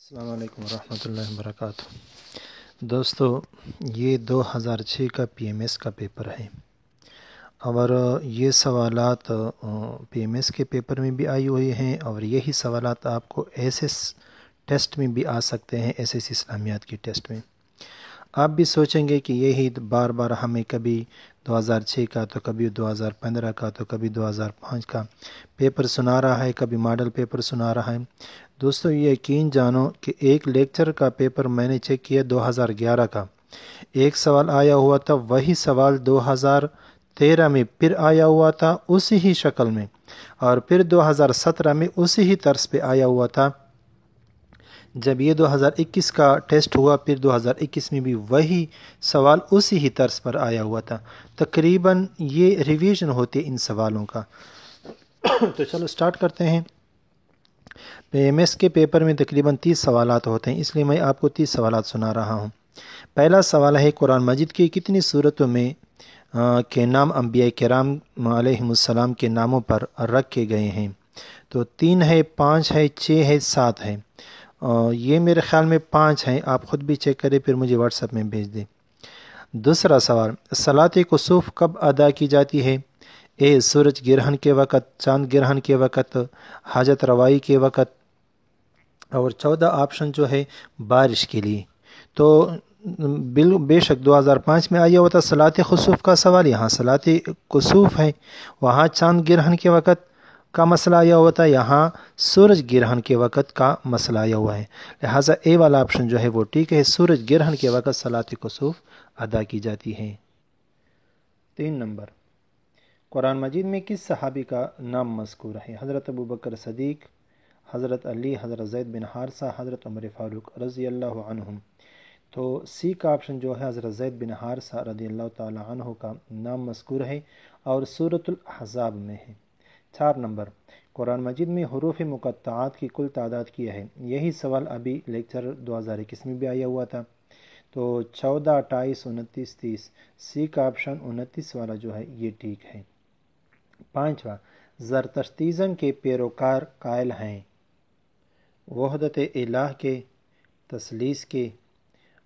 السلام علیکم ورحمۃ اللہ وبرکاتہ۔ دوستو، یہ 2006 کا پی ایم ایس کا پیپر ہے اور یہ سوالات پی ایم ایس کے پیپر میں بھی آئی ہوئی ہیں اور یہی سوالات آپ کو ایس ایس ٹیسٹ میں بھی آ سکتے ہیں، ایس ایس اسلامیات کی ٹیسٹ میں۔ آپ بھی سوچیں گے کہ یہی بار بار ہمیں کبھی 2006 کا تو کبھی 2015 کا تو کبھی 2005 کا پیپر سنا رہا ہے، کبھی ماڈل پیپر سنا رہا ہے۔ دوستو، یہ یقین جانو کہ ایک لیکچر کا پیپر میں نے چیک کیا 2011 کا، ایک سوال آیا ہوا تھا، وہی سوال 2013 میں پھر آیا ہوا تھا اسی ہی شکل میں، اور پھر 2017 میں اسی ہی طرز پہ آیا ہوا تھا۔ جب یہ 2021 کا ٹیسٹ ہوا پھر 2021 میں بھی وہی سوال اسی ہی طرز پر آیا ہوا تھا۔ تقریباً یہ ریویژن ہوتی ہے ان سوالوں کا۔ تو چلو سٹارٹ کرتے ہیں۔ پی ایم ایس کے پیپر میں تقریباً 30 سوالات ہوتے ہیں، اس لیے میں آپ کو 30 سوالات سنا رہا ہوں۔ پہلا سوال ہے، قرآن مجید کی کتنی صورتوں میں کے نام انبیاء کرام علیہم السلام کے ناموں پر رکھے گئے ہیں؟ تو 3 ہے، 5 ہے، 6 ہے، 7 ہے۔ یہ میرے خیال میں 5 ہیں، آپ خود بھی چیک کریں پھر مجھے واٹس ایپ میں بھیج دیں۔ دوسرا سوال، صلاۃ کسوف کب ادا کی جاتی ہے؟ اے سورج گرہن کے وقت، چاند گرہن کے وقت، حاجت روائی کے وقت، اور 14 آپشن جو ہے بارش کے لیے۔ تو بے شک 2005 میں آیا ہوا تھا صلاۃ خسوف کا سوال، یہاں صلاۃ کسوف ہے، وہاں چاند گرہن کے وقت کا مسئلہ آیا ہوا تھا، یہاں سورج گرہن کے وقت کا مسئلہ آیا ہوا ہے، لہٰذا اے والا آپشن جو ہے وہ ٹھیک ہے، سورج گرہن کے وقت صلاۃ کسوف ادا کی جاتی ہے۔ 3 نمبر، قرآن مجید میں کس صحابی کا نام مذکور ہے؟ حضرت ابوبکر صدیق، حضرت علی، حضرت زید بن حارثہ، حضرت عمر فاروق رضی اللہ عنہم۔ تو سی کا آپشن جو ہے حضرت زید بن حارثہ رضی اللہ تعالی عنہ کا نام مذکور ہے اور سورۃ الاحزاب میں ہے۔ 4 نمبر، قرآن مجید میں حروف مقطعات کی کل تعداد کیا ہے؟ یہی سوال ابھی لیکچر 2021 میں بھی آیا ہوا تھا۔ تو 14، 28، 29، 30، سی کا آپشن 29 والا جو ہے یہ ٹھیک ہے۔ 5واں، زرتشتیزم کے پیروکار قائل ہیں وحدت الہ کے، تثلیث کے،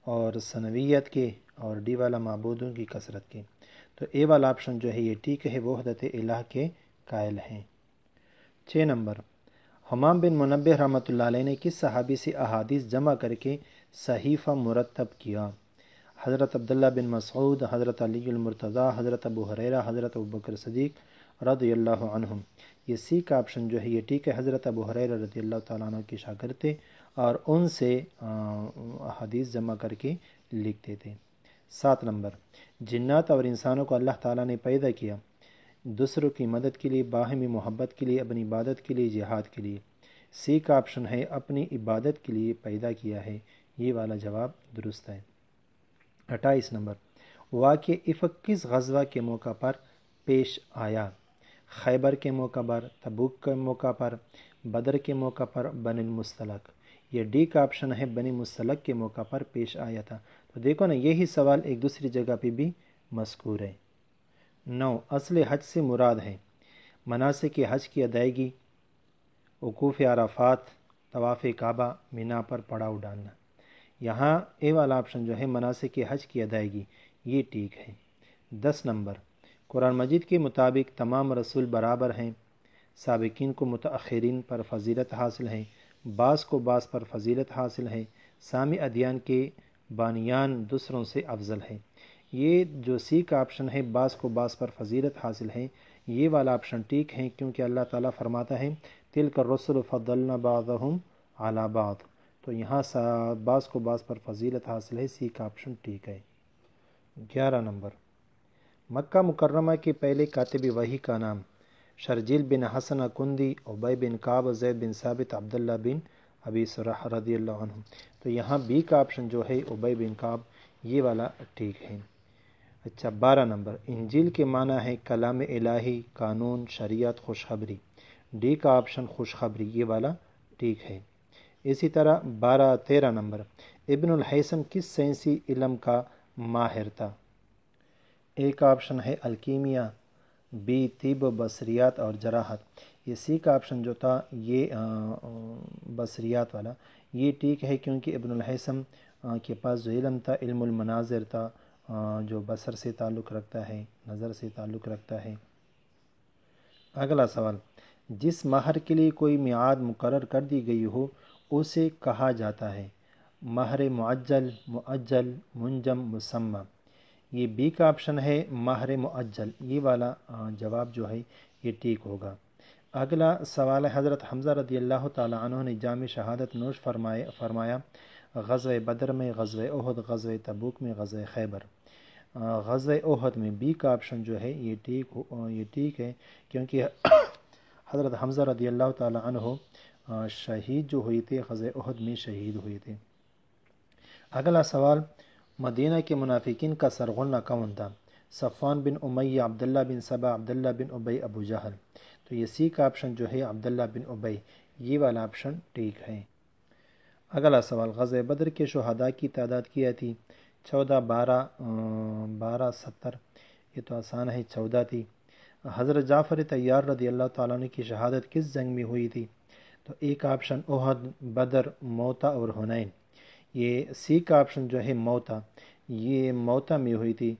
اور ثنویت کے، اور ڈی والا معبودوں کی کثرت کے۔ تو اے والا آپشن جو ہے یہ ٹھیک ہے، وحدت الہ کے قائل ہیں۔ 6 نمبر، حمام بن منبہ رحمۃ اللہ علیہ نے کس صحابی سے احادیث جمع کر کے صحیفہ مرتب کیا؟ حضرت عبداللہ بن مسعود، حضرت علی المرتضیٰ، حضرت ابو ہریرہ، حضرت ابوبکر صدیق رضی اللہ عنہم۔ یہ سی کا آپشن جو ہے یہ ٹھیک ہے، حضرت ابو ہریرہ رضی اللہ تعالیٰ عنہ کے شاگرد تھے اور ان سے احادیث جمع کر کے لکھتے تھے۔ 7 نمبر، جنات اور انسانوں کو اللہ تعالیٰ نے پیدا کیا دوسروں کی مدد کے لیے، باہمی محبت کے لیے، اپنی عبادت کے لیے، جہاد کے لیے۔ سی کا آپشن ہے اپنی عبادت کے لیے پیدا کیا ہے، یہ والا جواب درست ہے۔ 28 نمبر، واقع افق کس غزوہ کے موقع پر پیش آیا؟ خیبر کے موقع پر، تبوک کے موقع پر، بدر کے موقع پر، بنی المصطلق۔ یہ ڈی کا آپشن ہے بنی مصطلق کے موقع پر پیش آیا تھا۔ تو دیکھو نا، یہی سوال ایک دوسری جگہ پہ بھی مذکور ہے۔ 9، اصل حج سے مراد ہے مناسک حج کی ادائیگی، وقوف عرفات، طواف کعبہ، مینا پر پڑاؤ ڈالنا۔ یہاں اے والا آپشن جو ہے مناسک حج کی ادائیگی، یہ ٹھیک ہے۔ 10 نمبر، قرآن مجید کے مطابق تمام رسول برابر ہیں، سابقین کو متأخرین پر فضیلت حاصل ہے، بعض کو بعض پر فضیلت حاصل ہے، سامی ادیان کے بانیان دوسروں سے افضل ہے۔ یہ جو سی کا آپشن ہے بعض کو بعض پر فضیلت حاصل ہے، یہ والا آپشن ٹھیک ہے، کیونکہ اللہ تعالیٰ فرماتا ہے تلک الرسل فضلنا بعضهم علی بعض۔ تو یہاں بعض کو بعض پر فضیلت حاصل ہے، سی کا آپشن ٹھیک ہے۔ 11 نمبر، مکہ مکرمہ کے پہلے کاتب وحی کا نام؟ شرجیل بن حسن کندی، ابی بن کعب، زید بن ثابت، عبداللہ بن ابی سرح رضی اللہ عنہ۔ تو یہاں بی کا آپشن جو ہے ابی بن کعب، یہ والا ٹھیک ہے۔ اچھا، 12 نمبر، انجیل کے معنی ہے کلام الہی، قانون، شریعت، خوشخبری۔ ڈی کا آپشن خوشخبری، یہ والا ٹھیک ہے۔ اسی طرح 13 نمبر، ابن الحیثم کس سائنسی علم کا ماہر تھا؟ اے کا آپشن ہے الکیمیا، بی طب، بصریات اور جراحت۔ یہ سی کا آپشن جو تھا یہ بصریات والا یہ ٹھیک ہے، کیونکہ ابن الحیثم کے پاس جو علم تھا علم المناظر تھا، جو بصر سے تعلق رکھتا ہے، نظر سے تعلق رکھتا ہے۔ اگلا سوال، جس مہر کے لیے کوئی میعاد مقرر کر دی گئی ہو اسے کہا جاتا ہے مہر معجل، مؤجل، منجم، مسمى۔ یہ بی کا آپشن ہے مہر معجل، یہ والا جواب جو ہے یہ ٹھیک ہوگا۔ اگلا سوال ہے، حضرت حمزہ رضی اللہ تعالیٰ عنہ نے جام شہادت نوش فرمایا غزوہ بدر میں، غزوہ احد، غزوہ تبوک میں، غزوہ خیبر۔ غزوہ احد میں بی کا آپشن جو ہے یہ ٹھیک ہے، کیونکہ حضرت حمزہ رضی اللہ تعالیٰ عنہ شہید جو ہوئے تھے غزوہ احد میں شہید ہوئے تھے۔ اگلا سوال، مدینہ کے منافقین کا سرغنہ کون تھا؟ صفوان بن امیہ، عبداللہ بن سبا، عبداللہ بن ابی، ابو جہل۔ تو یہ سی کا آپشن جو ہے عبداللہ بن ابی، یہ والا آپشن ٹھیک ہے۔ اگلا سوال، غزوہ بدر کے شہداء کی تعداد کیا تھی؟ 14، 12، 17۔ یہ تو آسان ہے، 14 تھی۔ حضرت جعفر طیار رضی اللہ تعالیٰ عنہ کی شہادت کس جنگ میں ہوئی تھی؟ تو ایک آپشن احد، بدر، موتا اور حنین۔ یہ سی کا آپشن جو ہے موتا، یہ موتا میں ہوئی تھی،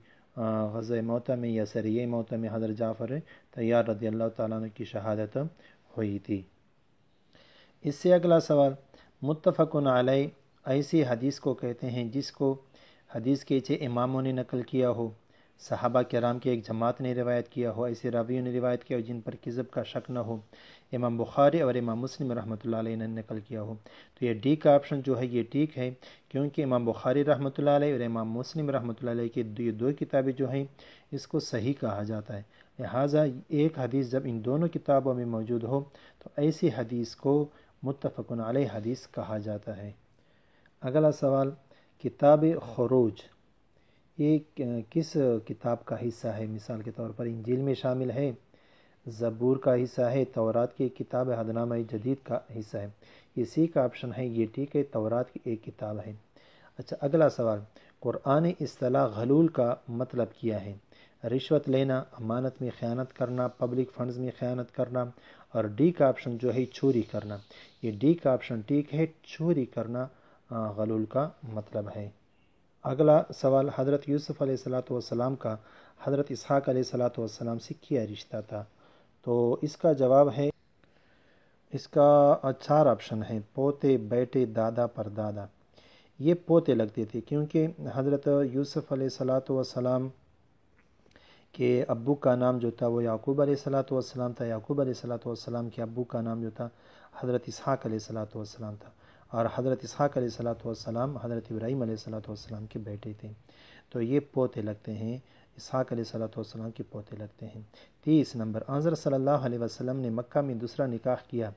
غزوہ موتا میں یا سریہ موتا میں حضرت جعفر طیار رضی اللہ تعالیٰ عنہ کی شہادت ہوئی تھی۔ اس سے اگلا سوال، متفقن علیہ ایسی حدیث کو کہتے ہیں جس کو حدیث کے 6 اماموں نے نقل کیا ہو، صحابہ کرام کی ایک جماعت نے روایت کیا ہو، ایسے راویوں نے روایت کیا ہو جن پر کذب کا شک نہ ہو، امام بخاری اور امام مسلم رحمۃ اللہ علیہ نے نقل کیا ہو۔ تو یہ ڈی کا آپشن جو ہے یہ ٹھیک ہے، کیونکہ امام بخاری رحمۃ اللہ علیہ اور امام مسلم رحمۃ اللہ علیہ کی یہ دو کتابیں جو ہیں اس کو صحیح کہا جاتا ہے، لہٰذا ایک حدیث جب ان دونوں کتابوں میں موجود ہو تو ایسی حدیث کو متفقن علیہ حدیث کہا جاتا ہے۔ اگلا سوال، کتاب خروج یہ کس کتاب کا حصہ ہے؟ مثال کے طور پر انجیل میں شامل ہے، زبور کا حصہ ہے، تورات کی کتاب عہدنامہ جدید کا حصہ ہے۔ یہ سی کا آپشن ہے، یہ ٹھیک ہے، تورات کی ایک کتاب ہے۔ اچھا اگلا سوال، قرآن اصطلاح غلول کا مطلب کیا ہے؟ رشوت لینا، امانت میں خیانت کرنا، پبلک فنڈز میں خیانت کرنا، اور ڈی کا آپشن جو ہے چوری کرنا۔ یہ ڈی کا آپشن ٹھیک ہے، چوری کرنا غلول کا مطلب ہے۔ اگلا سوال، حضرت یوسف علیہ السلام کا حضرت اسحاق علیہ السلام سے کیا رشتہ تھا؟ تو اس کا جواب ہے، اس کا 4 آپشن ہیں، پوتے، بیٹے، دادا، پردادا۔ یہ پوتے لگتے تھے کیونکہ حضرت یوسف علیہ السلام کے ابو کا نام جو تھا وہ یعقوب علیہ السلام تھا، یعقوب علیہ السلام کے ابو کا نام جو تھا حضرت اسحاق علیہ السلام تھا، اور حضرت اسحاق علیہ السلام حضرت ابراہیم علیہ السلام کے بیٹے تھے، تو یہ پوتے لگتے ہیں، اسحاق علیہ السلام کے پوتے لگتے ہیں۔ 30 نمبر، حضرت صلی اللہ علیہ وسلم نے مکہ میں دوسرا نکاح کیا،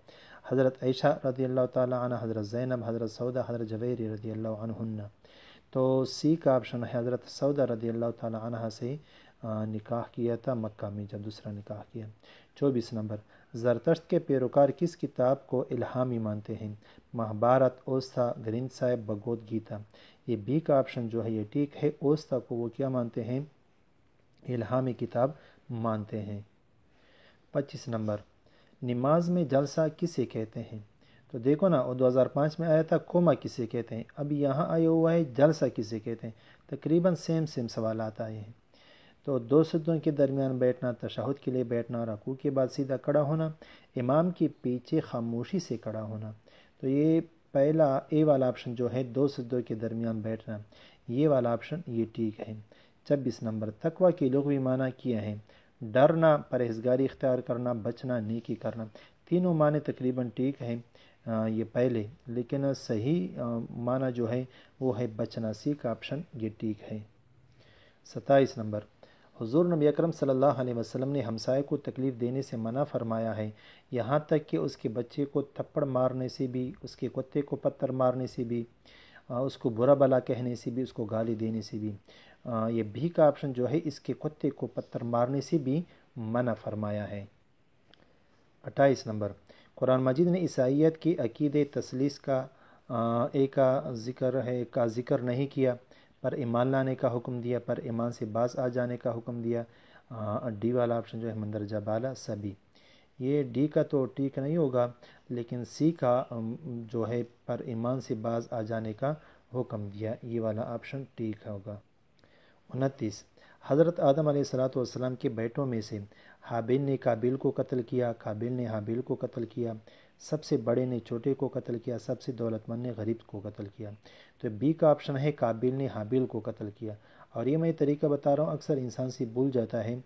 حضرت عائشہ رضی اللہ تعالی عنہ، حضرت زینب، حضرت سودہ، حضرت جویریہ رضی اللہ عنہن۔ تو سی کا آپشن ہے، حضرت سودہ رضی اللہ تعالی عنہ سے نکاح کیا تھا مکہ میں جب دوسرا نکاح کیا۔ 24 نمبر، زرتشت کے پیروکار کس کتاب کو الہامی مانتے ہیں؟ مہابھارت، اوستھا، گرنتھ صاحب، بھگوت گیتا۔ یہ بی کا آپشن جو ہے یہ ٹھیک ہے، اوستھا کو وہ کیا مانتے ہیں؟ الہامی کتاب مانتے ہیں۔ 25 نمبر، نماز میں جلسہ کسے کہتے ہیں؟ تو دیکھو نا، وہ 2005 میں آیا تھا کوما کسے کہتے ہیں، اب یہاں آیا ہوا ہے جلسہ کسے کہتے ہیں، تقریباً سیم سوالات آئے ہیں۔ تو 2 سجدوں کے درمیان بیٹھنا، تشہد کے لیے بیٹھنا، رکوع کے بعد سیدھا کھڑا ہونا، امام کے پیچھے خاموشی سے کھڑا ہونا۔ تو یہ پہلا اے والا آپشن جو ہے 2 سجدوں کے درمیان بیٹھنا، یہ والا آپشن یہ ٹھیک ہے۔ 26 نمبر، تقویٰ کی لغوی معنی کیا ہے؟ ڈرنا، پرہیزگاری اختیار کرنا، بچنا، نیکی کرنا۔ تینوں معنی تقریباً ٹھیک ہیں یہ پہلے، لیکن صحیح معنی جو ہے وہ ہے بچنا، سی کا آپشن یہ ٹھیک ہے۔ 27 نمبر، حضور نبی اکرم صلی اللہ علیہ وسلم نے ہمسائے کو تکلیف دینے سے منع فرمایا ہے، یہاں تک کہ اس کے بچے کو تھپڑ مارنے سے بھی، اس کے کتے کو پتھر مارنے سے بھی، اس کو برا بلا کہنے سے بھی، اس کو گالی دینے سے بھی۔ یہ بھی کا آپشن جو ہے اس کے کتے کو پتھر مارنے سے بھی منع فرمایا ہے۔ 28 نمبر، قرآن مجید نے عیسائیت کی عقیدہ تثلیث کا ذکر نہیں کیا، پر ایمان لانے کا حکم دیا، پر ایمان سے باز آ جانے کا حکم دیا۔ ڈی والا آپشن جو ہے مندرجہ بالا سبھی۔ یہ ڈی کا تو ٹھیک نہیں ہوگا، لیکن سی کا جو ہے پر ایمان سے باز آ جانے کا حکم دیا، یہ والا آپشن ٹھیک ہوگا۔ 29، حضرت آدم علیہ السلام کے بیٹوں میں سے حابیل نے قابیل کو قتل کیا، قابیل نے حابیل کو قتل کیا، سب سے بڑے نے چھوٹے کو قتل کیا، سب سے دولت مند نے غریب کو قتل کیا۔ تو بی کا آپشن ہے قابیل نے حابیل کو قتل کیا۔ اور یہ میں طریقہ بتا رہا ہوں، اکثر انسان سے بھول جاتا ہے،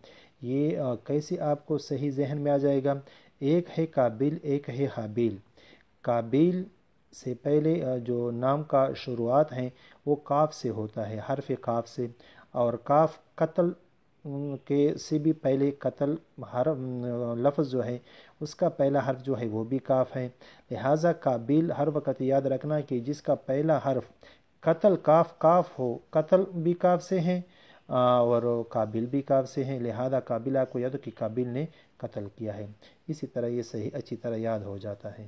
یہ کیسے آپ کو صحیح ذہن میں آ جائے گا۔ ایک ہے قابیل، ایک ہے حابیل۔ قابیل سے پہلے جو نام کا شروعات ہیں وہ کاف سے ہوتا ہے، حرف کاف سے، اور کاف قتل کے سے بھی پہلے قتل حرف لفظ جو ہے اس کا پہلا حرف جو ہے وہ بھی کاف ہے، لہٰذا قابیل ہر وقت یاد رکھنا کہ جس کا پہلا حرف قتل کاف ہو، قتل بھی کاف سے ہیں اور قابل بھی کاف سے ہیں، لہذا قابل آپ کو یاد ہو کہ قابل نے قتل کیا ہے۔ اسی طرح یہ صحیح اچھی طرح یاد ہو جاتا ہے۔